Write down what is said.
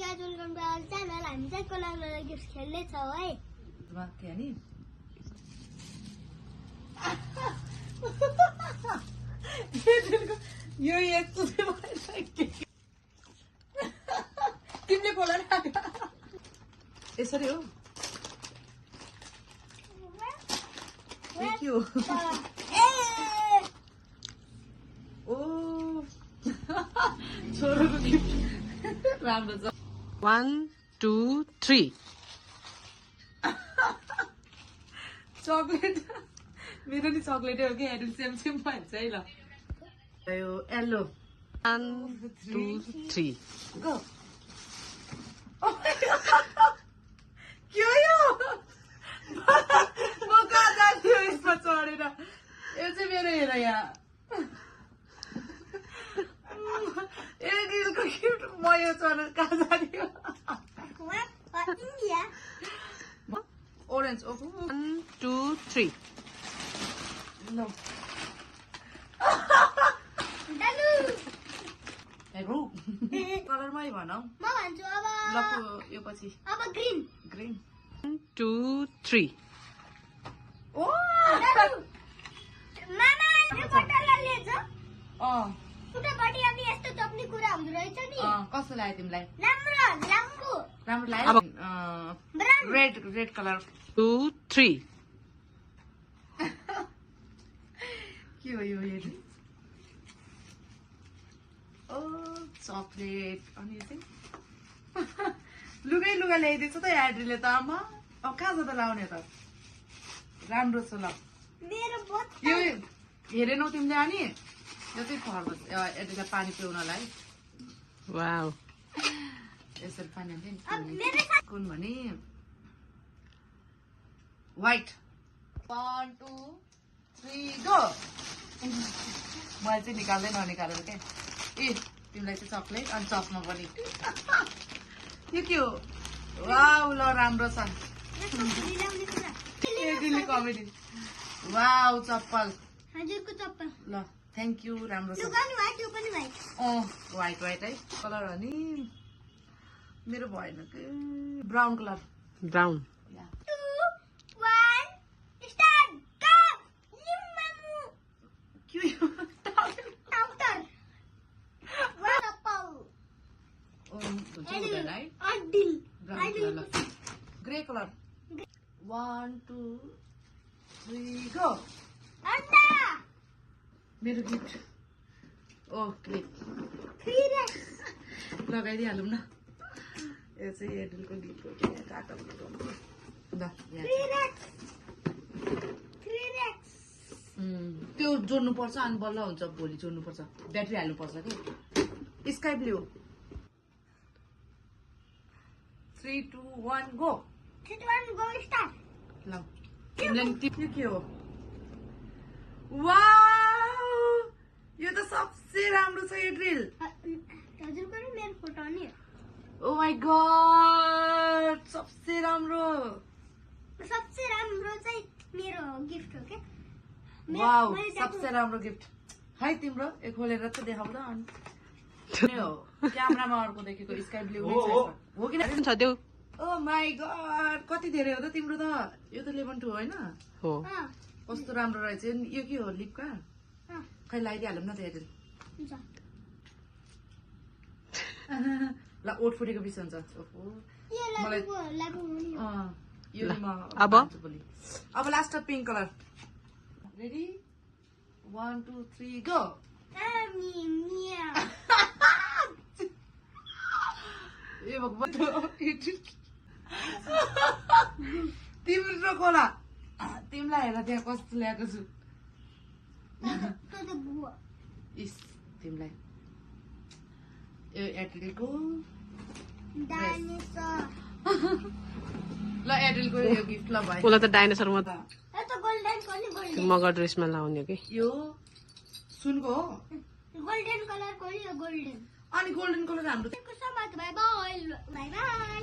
guys, welcome to our channel. हामी चाहिँ कोलाको gift खेल्दै छौ है। वाक्य नि यो यस्तो तिमीले खोला यसरी हो के हो ओ छोरोको गिफ्ट राम्रो छ 1 2 3 चकलेट मेरो नि चकलेटै हो कि एडल सेम सेम भन्छ है ल यो येलो 1 2 3 गो के हो यो म कहाँ जान्थ्यो यसमा चढेर यो चाहिँ मेरो हेर यहाँ एडिलको गिफ्ट म यो चढेर कहाँ जान्थ्यो इन्डिया ओरेन्ज 1 2 3 नो डालु हेरौ कलरमै भनौ म भन्छु अब ल यो पछि अब ग्रीन ग्रीन 1 2 3 ओ मामा यो बटलले लिएछ अ उतापट्टि अनि यस्तो चप्ने कुरा हुँदो रहेछ नि कस्तो लाग्यो तिमीलाई राम्रो लाम्बो राम्रो लाग्यो ब्राउन रेड कलर 2 3 के हो यो हेर्नु ओ चकलेट अनि यो चाहिँ लुगा ल्याइदिएछ त एड्रीले त आमा अब कहाँ जाँदा लाउने त राम्रो छ ल मेरो बहुत यो हेरेनौ तिमीले अनि यो चाहिँ फर्म एड्रीलाई पानी पिउनलाई वाउ यसरी पानी हाल्छ अब नि मेरो कुन भने व्हाइट 1 2 3 गो मैले चाहिँ निकाल्दै ननिकालेर क्या ए तिमीलाई चाहिँ चक्लेट अनि चस्मा पनि यो के हो वाउ ल राम्रो छ ल्याउने कुरा दिल्ली कमेडी वाउ चप्पल हजुरको चप्पल ल थ्याङ्क यू राम्रो छ लुगा नि व्हाइट यो पनि व्हाइट व्हाइट है कलर हो नि मेरो भएन कि ब्राउन कलर ब्राउन 2 1 स्टार्ट गो लिम्मामु के हो आउटर चप्पल हुँदैन है अडिल ब्राउन कलर ग्रे कलर 1 2 3 गो अन्डा मेरो गिफ्ट ओके 3 रेक्स लगाइदिइहालौँ न यो चाहिँ एडलको गिफ्ट हो कि काटा ल 3 रेक्स 3 रेक्स त्यो जोड्नु पर्छ अनि बल्ल हुन्छ भोलि जोड्नु पर्छ ब्याट्री हाल्नु पर्छ कि sky blue 3 2 1 go 3 2 1 go start ल तिमीले के हो वाउ यो त सबसे राम्रो छ यो ड्रिल हजुरको नि मेरो फोटो नि ओ माय गॉड सबसे राम्रो चाहिँ मेरो गिफ्ट हो के वाउ सबसे राम्रो गिफ्ट है तिम्रो यो खोलेर त देखाउँद अनि हो क्यामेरामा अर्को देखेको स्काई ब्लू हो कि छ देऊ ओ माय गॉड कति धेरै हो त तिम्रो त यो त 11 2 होइन हो कस्तो राम्रो रहेछ यो के हो लिपका खै लगाइदिइहालौँ न त हेरेर हुन्छ ल ओठ फुटेको बिस हुन्छ यो लागु हुने यो नि म अब? भन्छु भोलि अब last pink colour ready 1 2 3 go आमी मिया ए भगवान तिम्रो खोला तिमीलाई हेर त्यहाँ कस्तो ल्याएको छु त बुवा इस तिमीलाई यो एड्रिलको डाइनोसर ल एड्रिलको यो गिफ्ट ल भाइ उसलाई त डाइनोसर म त यो त गोल्डन गोल्डन मगर ड्रेसमा लाउने कि यो सुनको हो गोल्डन कलर को यो गोल्डन अनि गोल्डन कलर हाम्रो बाई बाई बाई बाई